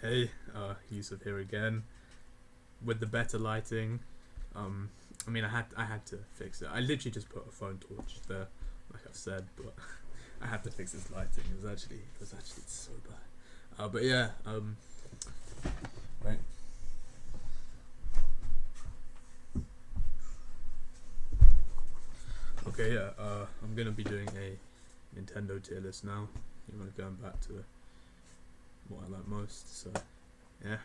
Hey, Yusuf here again with the better lighting. I had to fix it. I literally just put a phone torch there, like I've said, but I had to fix this lighting. It was actually so bad. But yeah, right. Okay, yeah. I'm gonna be doing a Nintendo tier list now. You want to going back to what I like most. So yeah,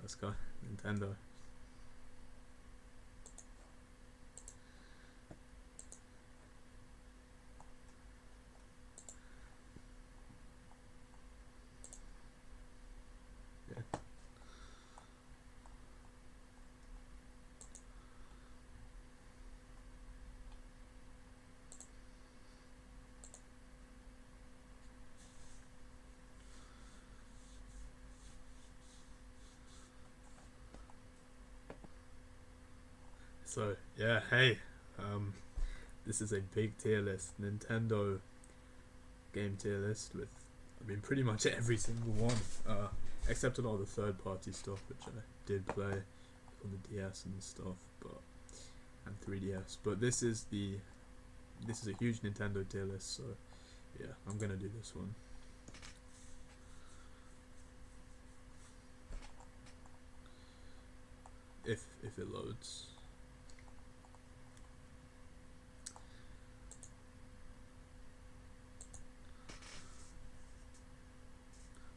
let's go. Nintendo. Yeah. So yeah, hey. Um, this is a big tier list. Nintendo game tier list with, pretty much every single one, except a lot of the third party stuff which I did play on the DS and stuff, but and 3DS. But this is a huge Nintendo tier list, so yeah, I'm gonna do this one. If it loads.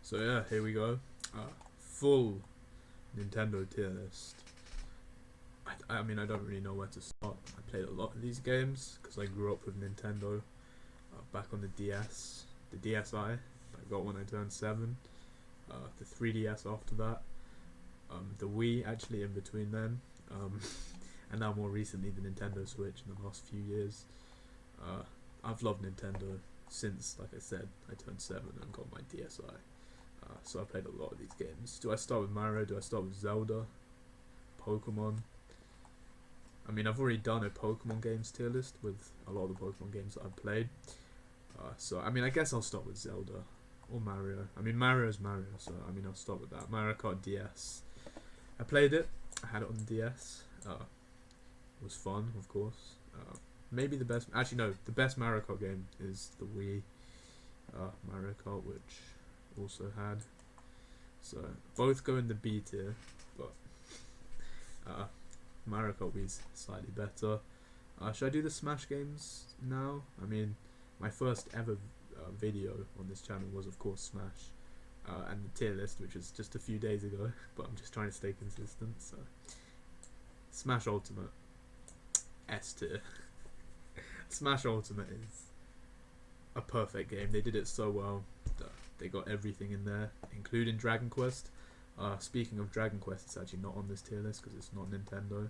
So yeah, here we go. Full Nintendo tier list. I don't really know where to start. I played a lot of these games because I grew up with Nintendo. Back on the DS, the DSi, I got when I turned 7. The 3DS after that. The Wii actually in between then. Um, and now more recently the Nintendo Switch in the last few years. I've loved Nintendo since, like I said, I turned 7 and got my DSi. So I played a lot of these games. Do I start with Mario? Do I start with Zelda? Pokemon? I've already done a Pokemon games tier list with a lot of the Pokemon games that I've played. I guess I'll start with Zelda or Mario. Mario's Mario, so I'll start with that. Mario Kart DS. I played it. I had it on the DS. It was fun, of course. Maybe the best. Actually, no. The best Mario Kart game is the Wii Mario Kart, which also had. So both go in the B tier, but uh, Mario Kart Wii's slightly better. Should I do the Smash games now? My first ever video on this channel was, of course, Smash, and the tier list, which was just a few days ago. But I'm just trying to stay consistent. So, Smash Ultimate, S tier. Smash Ultimate is a perfect game. They did it so well. They got everything in there, including Dragon Quest. Speaking of Dragon Quest, it's actually not on this tier list because it's not Nintendo.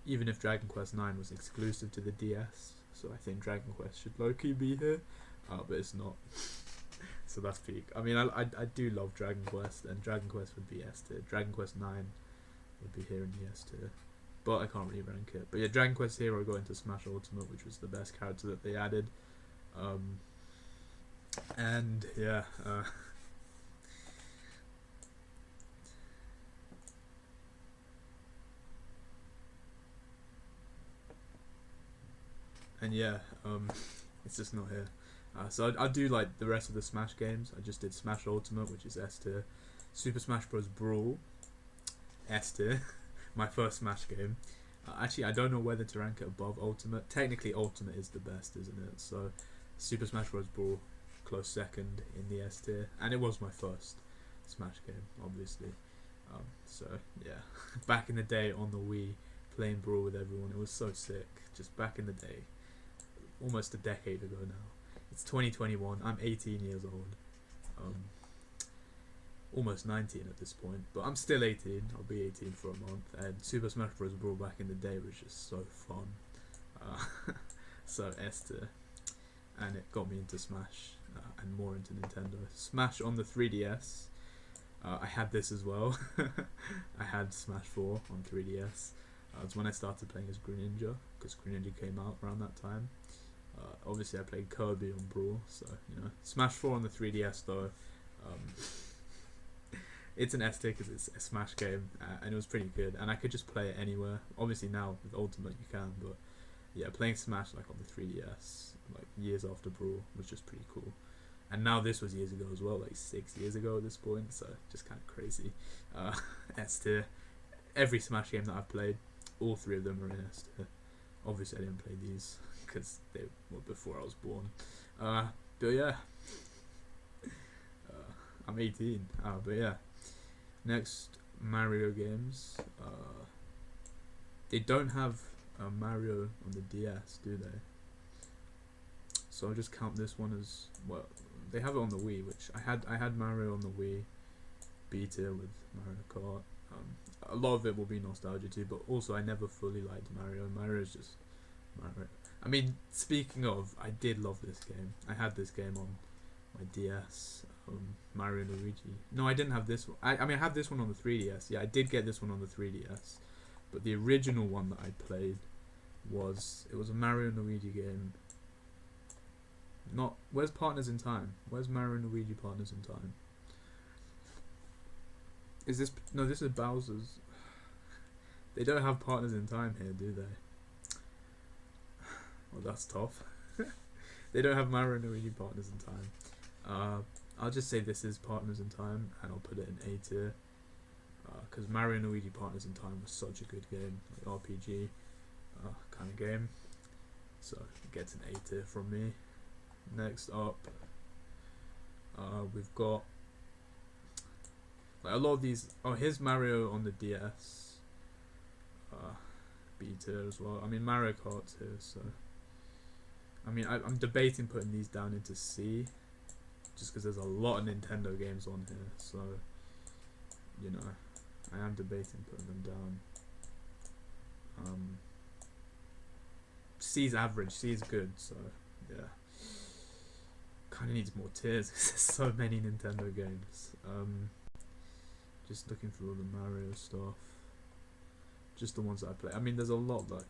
Even if Dragon Quest 9 was exclusive to the DS, so I think Dragon Quest should low-key be here, but it's not. So that's peak. I do love Dragon Quest, and Dragon Quest would be S tier. Dragon Quest 9 would be here in the S tier, but I can't really rank it. But yeah, Dragon Quest Hero got into Smash Ultimate, which was the best character that they added. And yeah, it's just not here. So I do like the rest of the Smash games. I just did Smash Ultimate, which is S tier. Super Smash Bros. Brawl, S tier. My first Smash game. Actually, I don't know whether to rank it above Ultimate. Technically, Ultimate is the best, isn't it? So, Super Smash Bros. Brawl, close second in the S tier. And it was my first Smash game, obviously. So, yeah. Back in the day on the Wii, playing Brawl with everyone, it was so sick. Just back in the day. Almost a decade ago now. It's 2021. I'm 18 years old. Almost 19 at this point, but I'm still 18. I'll be 18 for a month. And Super Smash Bros. Brawl back in the day was just so fun. So S tier, and it got me into Smash and more into Nintendo. Smash on the 3DS. I had this as well. I had Smash 4 on 3DS. It's when I started playing as Greninja, because Greninja came out around that time. Obviously, I played Kirby on Brawl, so Smash 4 on the 3DS though. it's an S tier because it's a Smash game, and it was pretty good. And I could just play it anywhere. Obviously now with Ultimate you can, but yeah, playing Smash like on the 3DS, like years after Brawl, was just pretty cool. And now this was years ago as well, like 6 years ago at this point, so just kind of crazy. S tier. Every Smash game that I've played, all 3 of them are in S tier. Obviously I didn't play these because they were before I was born. But yeah, I'm 18. But yeah, next Mario games. They don't have Mario on the DS, do they? So I'll just count this one as well. They have it on the Wii, which I had Mario on the Wii, B tier with Mario Kart. A lot of it will be nostalgia too, but also I never fully liked Mario. Mario's just Mario. I mean, speaking of, I did love this game. I had this game on my DS, Mario and Luigi. No, I didn't have this one. I mean, I had this one on the 3DS. Yeah, I did get this one on the 3DS. But the original one that I played was a Mario and Luigi game. Not where's Partners in Time? Where's Mario and Luigi Partners in Time? Is this no? This is Bowser's. They don't have Partners in Time here, do they? Well, that's tough. They don't have Mario and Luigi Partners in Time. I'll just say this is Partners in Time, and I'll put it in A tier. Because Mario and Luigi Partners in Time was such a good game, like RPG kind of game. So it gets an A tier from me. Next up, we've got like a lot of these. Oh, here's Mario on the DS. B tier as well. I mean Mario Kart too. So I mean I'm debating putting these down into C, just because there's a lot of Nintendo games on here. So you know, I am debating putting them down. C's average. C's good. So yeah. Kind of needs more tiers because there's so many Nintendo games. Just looking through all the Mario stuff, just the ones that I play. I mean, there's a lot that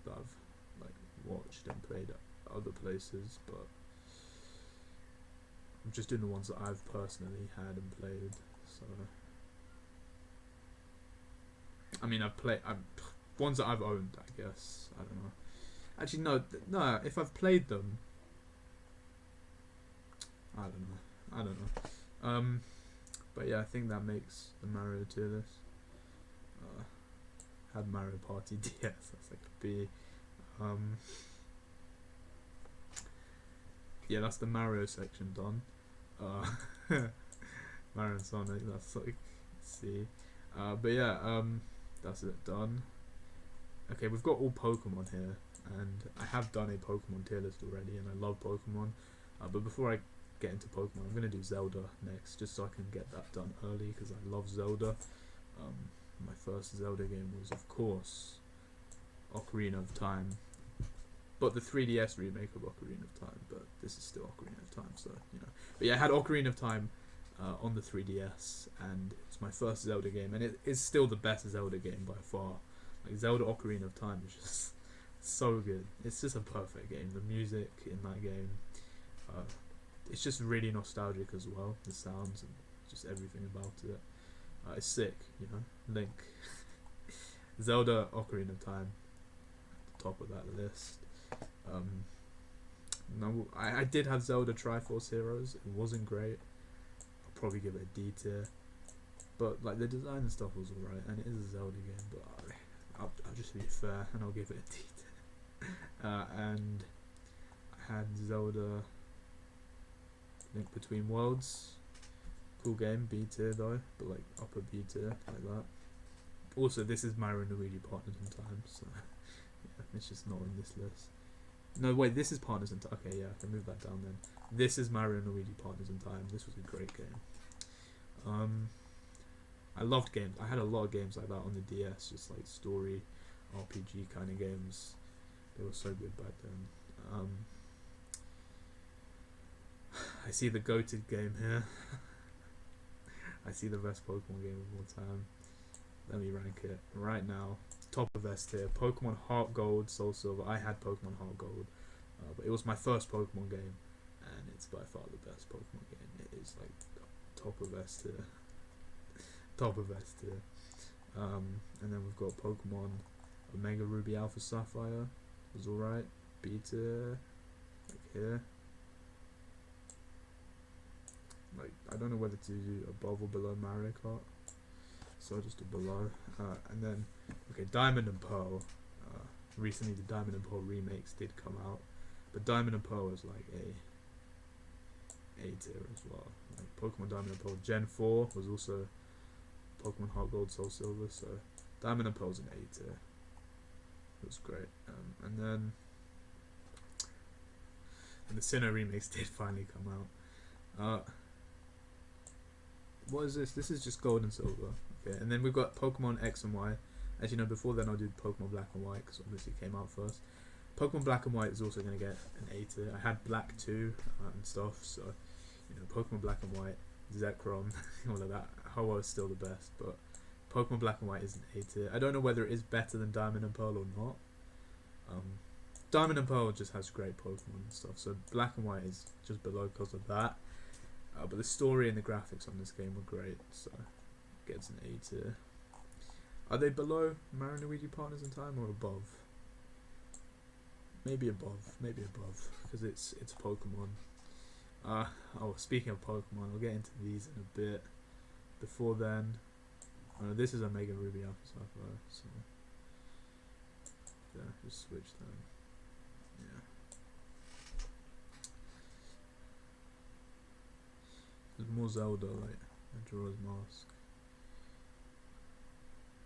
I've like watched and played at other places, but I'm just doing the ones that I've personally had and played. So I mean, I've played ones that I've owned, I guess. I don't know. Actually, no. If I've played them, I don't know. But yeah, I think that makes the Mario tier list. Had Mario Party DS, that's like a B. Yeah, that's the Mario section done. Mario and Sonic, that's like C. But yeah, that's it done. Okay, we've got all Pokemon here, and I have done a Pokemon tier list already, and I love Pokemon. But before I get into Pokemon, I'm going to do Zelda next, just so I can get that done early, because I love Zelda. My first Zelda game was, of course, Ocarina of Time, but the 3DS remake of Ocarina of Time, but this is still Ocarina of Time, so, you know. But yeah, I had Ocarina of Time on the 3DS, and it's my first Zelda game, and it is still the best Zelda game by far. Like, Zelda Ocarina of Time is just so good. It's just a perfect game. The music in that game, it's just really nostalgic as well. The sounds and just everything about it. It's sick, you know. Link. Zelda Ocarina of Time, at the top of that list. No, I did have Zelda Triforce Heroes. It wasn't great. I'll probably give it a D tier. But like the design and stuff was alright, and it is a Zelda game. But I'll just be fair, and I'll give it a D tier. And I had Zelda Link Between Worlds. Cool game, B tier though, but like upper B tier, like that. Also, this is Mario and Luigi Partners in Time, so yeah, it's just not in this list. No, wait, this is Partners in Time. Okay, yeah, I can move that down then. This is Mario and Luigi Partners in Time. This was a great game. I loved games. I had a lot of games like that on the DS, just like story, RPG kind of games. They were so good back then. I see the goated game here. I see the best Pokemon game of all time. Let me rank it right now. Top of S tier. Pokemon Heart Gold, Soul Silver. I had Pokemon Heart Gold, but it was my first Pokemon game, and it's by far the best Pokemon game. It is like top of S tier. top of S tier. And then we've got Pokemon Omega Ruby Alpha Sapphire, was alright. B tier, like here. Like, I don't know whether to do above or below Mario Kart, so I'll just do below. And then, okay, Diamond and Pearl. Recently the Diamond and Pearl remakes did come out, but Diamond and Pearl is like A tier as well. Like Pokemon Diamond and Pearl Gen 4 was also Pokemon Heart Gold Soul Silver, so Diamond and Pearl's an A tier. It was great. And then the Sinnoh remakes did finally come out. What is this? This is just Gold and Silver. Okay, and then we've got Pokemon X and Y. As you know, before then I'll do Pokemon Black and White, because obviously it came out first. Pokemon Black and White is also going to get an A tier. I had Black 2 and stuff, so, you know, Pokemon Black and White, Zekrom, all of that. Ho-Oh is still the best, but Pokemon Black and White is an A tier. I don't know whether it is better than Diamond and Pearl or not. Diamond and Pearl just has great Pokemon and stuff, so Black and White is just below because of that. But the story and the graphics on this game were great, so it gets an A tier. Are they below Mario and Luigi Partners in Time or above? Maybe above, because it's Pokemon. Oh, speaking of Pokemon, I'll get into these in a bit. Before then, this is Omega Ruby Alpha Sapphire, so yeah, just switch them. Yeah. There's more Zelda, like Majora's Mask.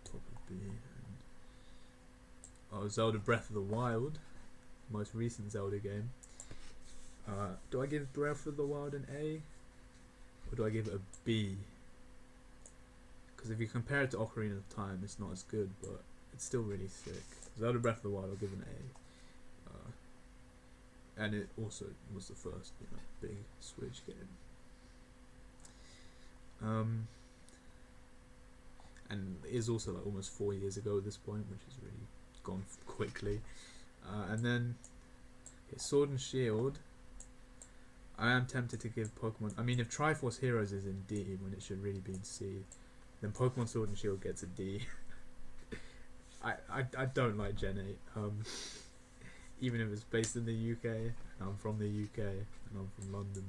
Top of B. And Zelda Breath of the Wild, most recent Zelda game. Do I give Breath of the Wild an A, or do I give it a B? Because if you compare it to Ocarina of Time, it's not as good, but it's still really sick. Zelda Breath of the Wild, I'll give an A. And it also was the first, you know, big Switch game. And it is also like almost 4 years ago at this point, which has really gone quickly. And then Sword and Shield. I am tempted to give Pokemon. I mean, if Triforce Heroes is in D when it should really be in C, then Pokemon Sword and Shield gets a D. I don't like Gen 8. Even if it's based in the UK, and I'm from the UK, and I'm from London.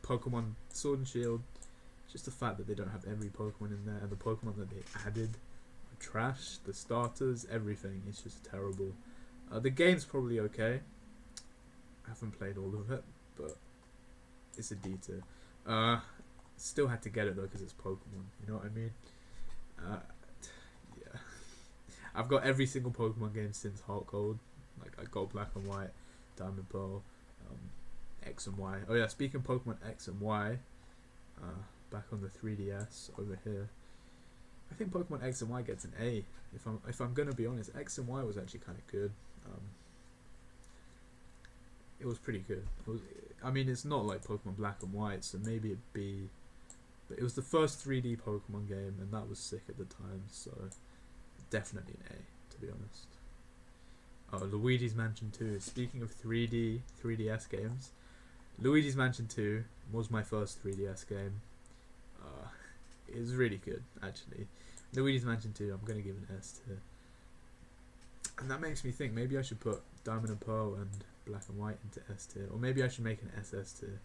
Pokemon Sword and Shield, just the fact that they don't have every Pokemon in there, and the Pokemon that they added are trash. The starters, everything, it's just terrible. The game's probably okay. I haven't played all of it, but it's a D tier. Still had to get it though because it's Pokemon. You know what I mean? Yeah. I've got every single Pokemon game since Heart Gold. Like I got Black and White, Diamond Pearl, X and Y. Oh yeah, speaking of Pokemon X and Y, back on the 3DS over here. I think Pokemon X and Y gets an A. If I'm gonna be honest, X and Y was actually kind of good. It was pretty good. I mean, it's not like Pokemon Black and White, so maybe it'd be. But it was the first 3D Pokemon game, and that was sick at the time, so definitely an A, to be honest. Oh, Luigi's Mansion 2. Speaking of 3DS games, Luigi's Mansion 2 was my first 3DS game. It was really good, actually. Luigi's Mansion 2, I'm going to give an S tier. And that makes me think, maybe I should put Diamond and Pearl and Black and White into S tier, or maybe I should make an SS tier.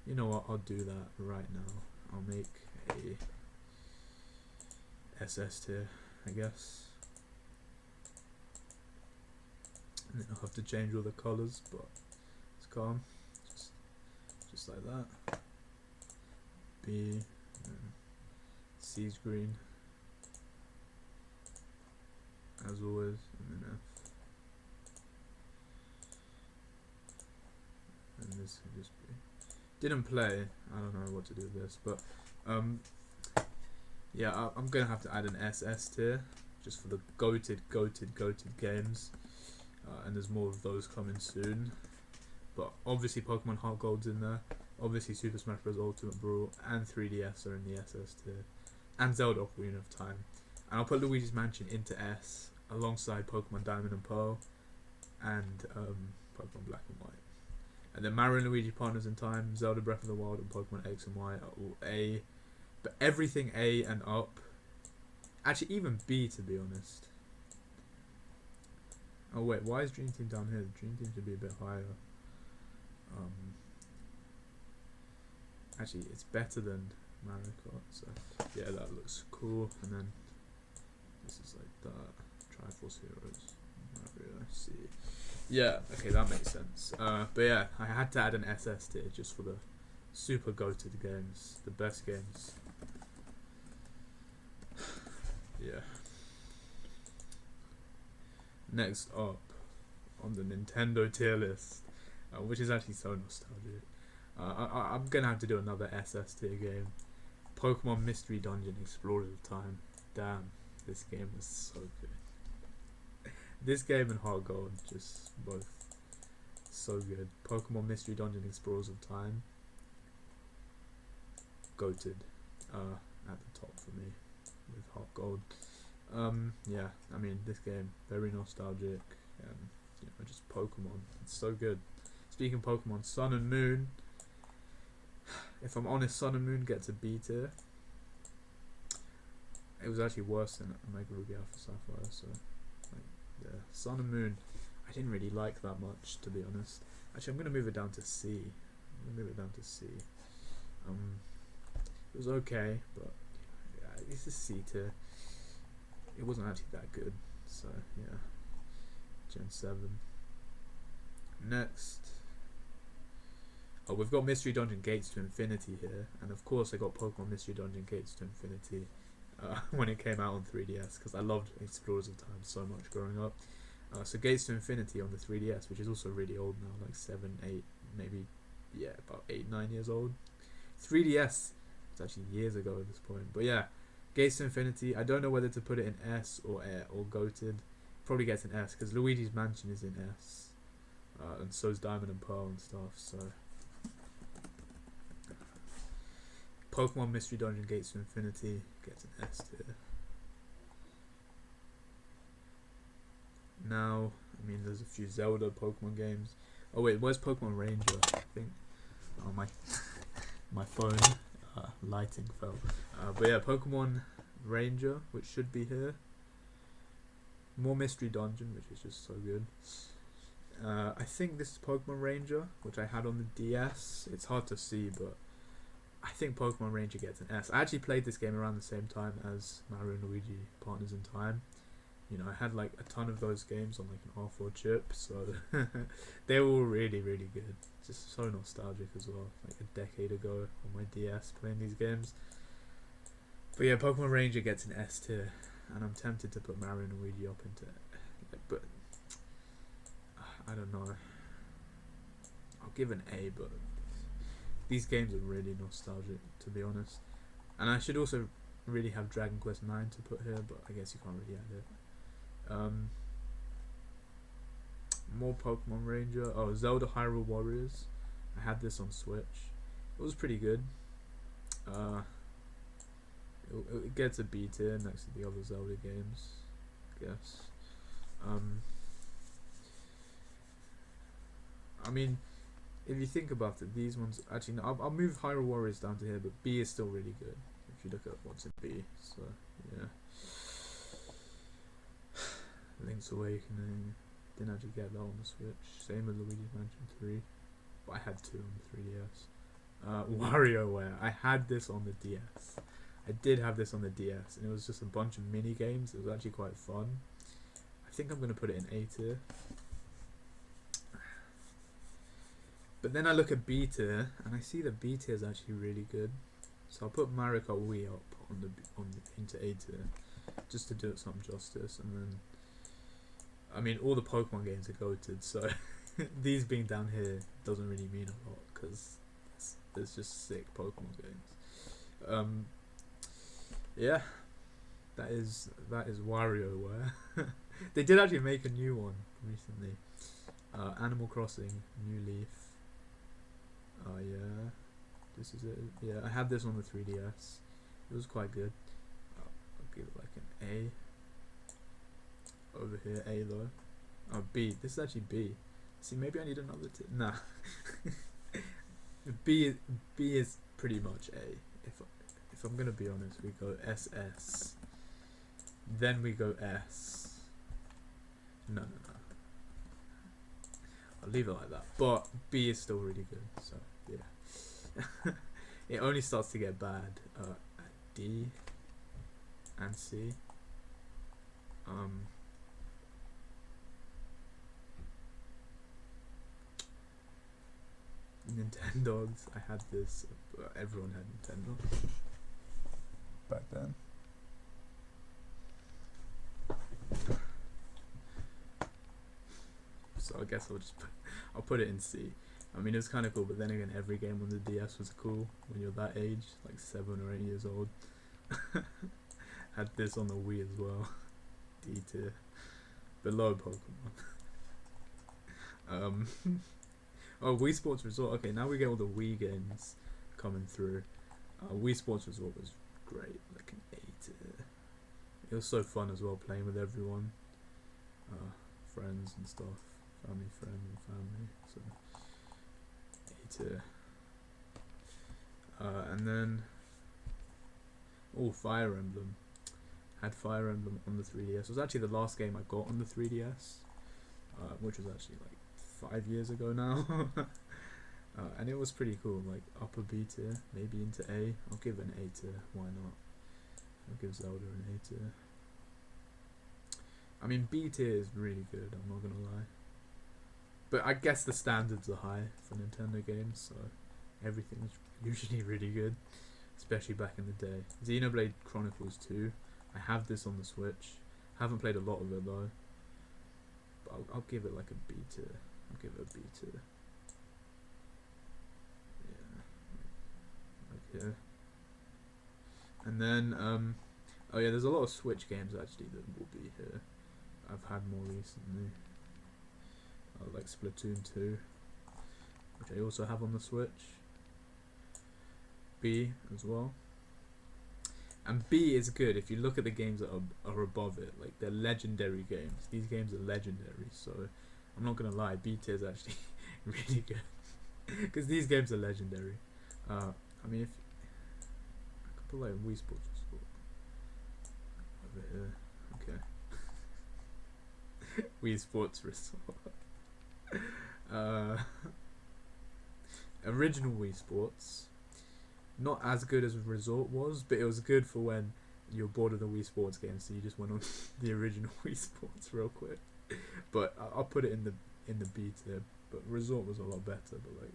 You know what, I'll do that right now. I'll make a SS tier, I guess. And then I'll have to change all the colours, but it's calm. Just like that. B, C's green, as always, and then F. And this can just be. Didn't play. I don't know what to do with this, but yeah, I'm gonna have to add an SS tier just for the goated games, and there's more of those coming soon. But obviously, Pokemon Heart Gold's in there. Obviously, Super Smash Bros. Ultimate Brawl and 3DS are in the SS tier, and Zelda Ocarina of Time. And I'll put Luigi's Mansion into S alongside Pokemon Diamond and Pearl and Pokemon Black and White. And then Mario and Luigi Partners in Time, Zelda Breath of the Wild, and Pokemon X and Y are all A. But everything A and up, actually even B to be honest. Oh wait, why is Dream Team down here? The Dream Team should be a bit higher. Actually, it's better than Mario Kart, so yeah, that looks cool. And then this is like that. Triforce Heroes, Mario, see. Yeah, okay, that makes sense. But yeah, I had to add an SS tier just for the super goated games, the best games. Yeah. Next up on the Nintendo tier list, which is actually so nostalgic. I'm gonna have to do another SS tier game. Pokemon Mystery Dungeon Explorers of Time. Damn, this game was so good. This game and Heart Gold, just both so good. Pokemon Mystery Dungeon Explorers of Time. Goated at the top for me with Heart Gold. Yeah, I mean, this game, very nostalgic. You know, just Pokemon. It's so good. Speaking of Pokemon, Sun and Moon. If I'm honest, Sun and Moon gets a B tier. It was actually worse than Omega Ruby Alpha Sapphire, so like, yeah. Sun and Moon, I didn't really like that much, to be honest. Actually, I'm gonna move it down to C. It was okay, but yeah, it's a C tier. It wasn't actually that good, so yeah. Gen 7. Next. Oh, we've got Mystery Dungeon Gates to Infinity here, and of course I got Pokemon Mystery Dungeon Gates to Infinity when it came out on 3DS, because I loved Explorers of Time so much growing up. So Gates to Infinity on the 3DS, which is also really old now, like 7, 8, maybe, yeah, about 8, 9 years old. 3DS, it's actually years ago at this point, but yeah, Gates to Infinity, I don't know whether to put it in S or GOATed. Probably gets an S, because Luigi's Mansion is in S, and so is Diamond and Pearl and stuff, so... Pokemon Mystery Dungeon Gates to Infinity gets an S tier. Now, I mean, there's a few Zelda Pokemon games. Oh wait, where's Pokemon Ranger? I think. Oh my phone lighting fell. But yeah, Pokemon Ranger, which should be here. More Mystery Dungeon, which is just so good. I think this is Pokemon Ranger, which I had on the DS. It's hard to see, but I think Pokemon Ranger gets an S. I actually played this game around the same time as Mario and Luigi Partners in Time. You know, I had like a ton of those games on like an R4 chip, so they were all really, really good. Just so nostalgic as well. Like a decade ago on my DS playing these games. But yeah, Pokemon Ranger gets an S tier, and I'm tempted to put Mario and Luigi up into it, but I don't know. I'll give an A, but these games are really nostalgic, to be honest. And I should also really have Dragon Quest 9 to put here, but I guess you can't really add it. More Pokemon Ranger. Oh, Zelda Hyrule Warriors. I had this on Switch. It was pretty good. It gets a B tier next to the other Zelda games, I guess. I mean, if you think about it, these ones actually. No, I'll move Hyrule Warriors down to here, but B is still really good if you look at what's in B. So yeah. Link's Awakening, didn't actually get that on the Switch. Same with Luigi's Mansion 3, but I had 2 on the 3DS. WarioWare, I had this on the DS. I did have this on the DS, and it was just a bunch of mini games. It was actually quite fun. I think I'm gonna put it in A tier. But then I look at B tier, and I see that B tier is actually really good. So I'll put Mario Kart Wii up into A tier, just to do it some justice, and then. I mean, all the Pokemon games are goated, so these being down here doesn't really mean a lot, because there's just sick Pokemon games. Yeah, that is WarioWare. They did actually make a new one recently. Animal Crossing, New Leaf. Yeah, this is it. Yeah, I had this on the 3DS. It was quite good. I'll give it like an A. Over here, A though. Oh, B. This is actually B. See, maybe I need another tier. Nah. B is pretty much A. If I'm gonna be honest, we go SS, then we go S. No. I'll leave it like that. But B is still really good, so yeah. It only starts to get bad at D and C. Nintendogs. I had this. Everyone had Nintendo back then. So I guess I'll put it in C. I mean, it was kind of cool, but then again, every game on the DS was cool when you're that age, like 7 or 8 years old. Had this on the Wii as well. D tier. Below Pokemon. Oh, Wii Sports Resort. Okay, now we get all the Wii games coming through. Wii Sports Resort was great, like an A tier. It was so fun as well, playing with everyone. Friends and stuff. Family, so A tier. And then Fire Emblem. Had Fire Emblem on the 3DS. It was actually the last game I got on the 3DS, which was actually like 5 years ago now. And it was pretty cool, like upper B tier, maybe into A. I'll give it an A tier, why not? I'll give Zelda an A tier. I mean, B tier is really good, I'm not gonna lie. But I guess the standards are high for Nintendo games, so everything's usually really good, especially back in the day. Xenoblade Chronicles 2, I have this on the Switch. Haven't played a lot of it though, but I'll give it like a B tier. I'll give it a B tier. Yeah, like here. And then, oh yeah, there's a lot of Switch games actually that will be here. I've had more recently. Like Splatoon 2, which I also have on the Switch. B as well. And B is good if you look at the games that are above it. Like, they're legendary games. These games are legendary, so I'm not gonna lie, B tier is actually really good. Because these games are legendary. I mean, if I could put like Wii Sports Resort over here. Okay. Wii Sports Resort. Original Wii Sports, not as good as Resort was, but it was good for when you're bored of the Wii Sports games, so you just went on the original Wii Sports real quick. But I'll put it in the B tier. But Resort was a lot better. But like,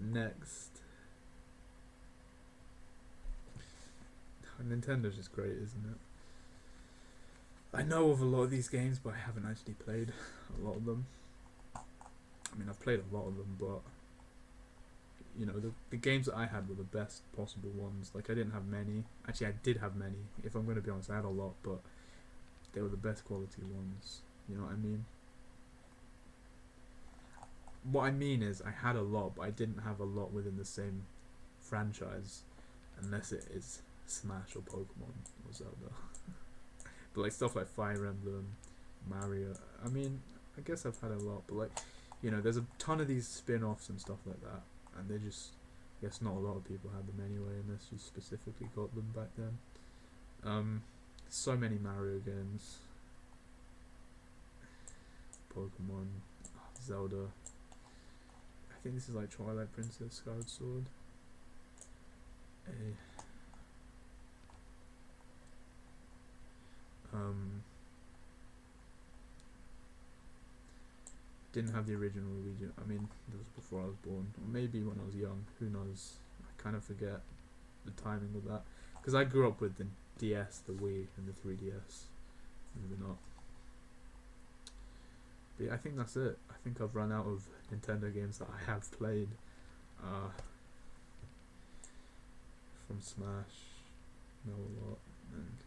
next, Nintendo's just great, isn't it? I know of a lot of these games, but I haven't actually played a lot of them. I mean, I've played a lot of them, but you know, the games that I had were the best possible ones. Like, I didn't have many. Actually, I did have many. If I'm going to be honest, I had a lot, but they were the best quality ones. You know what I mean? What I mean is, I had a lot, but I didn't have a lot within the same franchise, unless it is Smash or Pokemon or Zelda. But like stuff like Fire Emblem, Mario, I mean, I guess I've had a lot, but like, you know, there's a ton of these spin-offs and stuff like that, and they just, I guess not a lot of people had them anyway, unless you specifically got them back then. So many Mario games, Pokemon, Zelda. I think this is like Twilight Princess, Skyward Sword. Didn't have the original Luigi. I mean, that was before I was born, or maybe when I was young. Who knows? I kind of forget the timing of that, because I grew up with the DS, the Wii, and the 3DS. Moving up. But yeah, I think that's it. I think I've run out of Nintendo games that I have played. From Smash, know a lot, and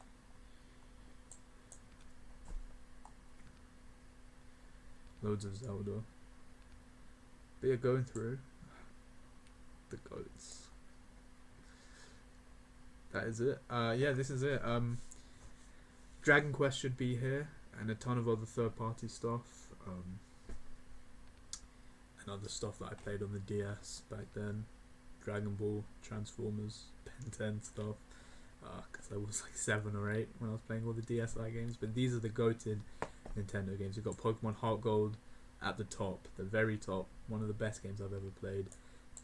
loads of Zelda. But yeah, going through the goats. That is it. Yeah, this is it. Dragon Quest should be here, and a ton of other third-party stuff, and other stuff that I played on the DS back then. Dragon Ball, Transformers, Ben 10 stuff. Because I was like 7 or 8 when I was playing all the DSi games. But these are the goated Nintendo games. You've got Pokemon Heart Gold at the top, the very top. One of the best games I've ever played.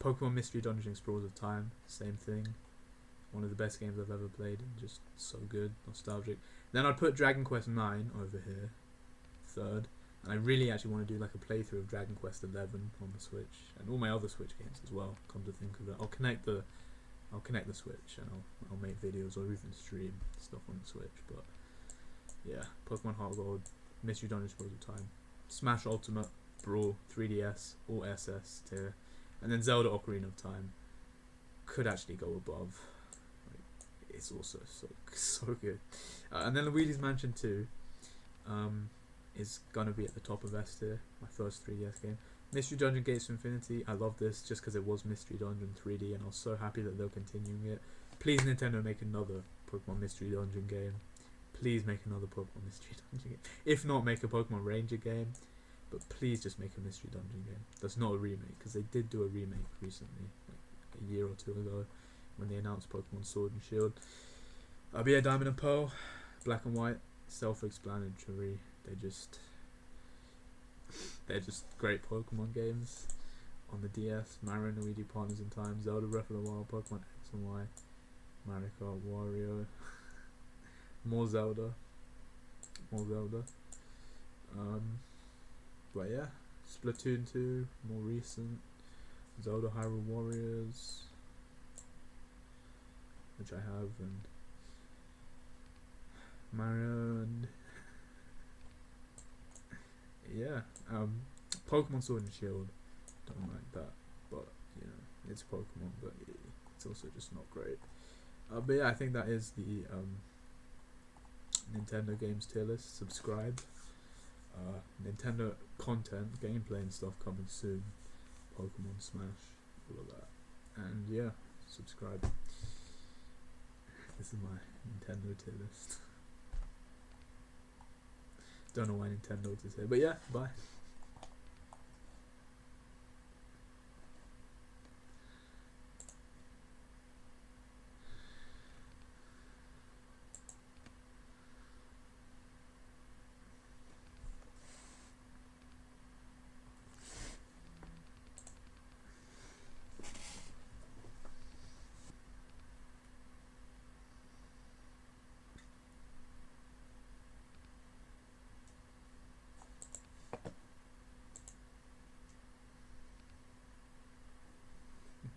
Pokemon Mystery Dungeon Explorers of Time, same thing. One of the best games I've ever played, and just so good, nostalgic. Then I'd put Dragon Quest 9 over here, third. And I really actually want to do like a playthrough of Dragon Quest 11 on the Switch, and all my other Switch games as well. Come to think of it, I'll connect the Switch, and I'll make videos or even stream stuff on the Switch. But yeah, Pokemon Heart Gold, Mystery Dungeon Explorers of Time, Smash Ultimate, Brawl, 3DS, all SS tier, and then Zelda Ocarina of Time could actually go above. Like, it's also so good. And then Luigi's Mansion 2 is gonna be at the top of S tier. My first 3DS game. Mystery Dungeon Gates of Infinity. I love this just because it was Mystery Dungeon 3D, and I was so happy that they're continuing it. Please, Nintendo, make another Pokemon Mystery Dungeon game. Please make another Pokemon Mystery Dungeon game. If not, make a Pokemon Ranger game. But please just make a Mystery Dungeon game. That's not a remake, because they did do a remake recently, like a year or two ago, when they announced Pokemon Sword and Shield. But yeah, Diamond and Pearl, Black and White, self-explanatory. They're just great Pokemon games on the DS. Mario and Luigi Partners in Time, Zelda Breath of the Wild, Pokemon X and Y, Mario Kart, Wario, more Zelda. But yeah, Splatoon 2, more recent, Zelda Hyrule Warriors, which I have, and Mario and yeah, Pokemon Sword and Shield, don't like that, but you know, it's Pokemon, but it's also just not great. But yeah, I think that is the Nintendo games tier list. Subscribe. Nintendo content, gameplay and stuff coming soon. Pokemon, Smash, all of that. And yeah, subscribe. This is my Nintendo tier list. Don't know why Nintendo is here, but yeah, bye.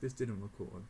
This didn't record.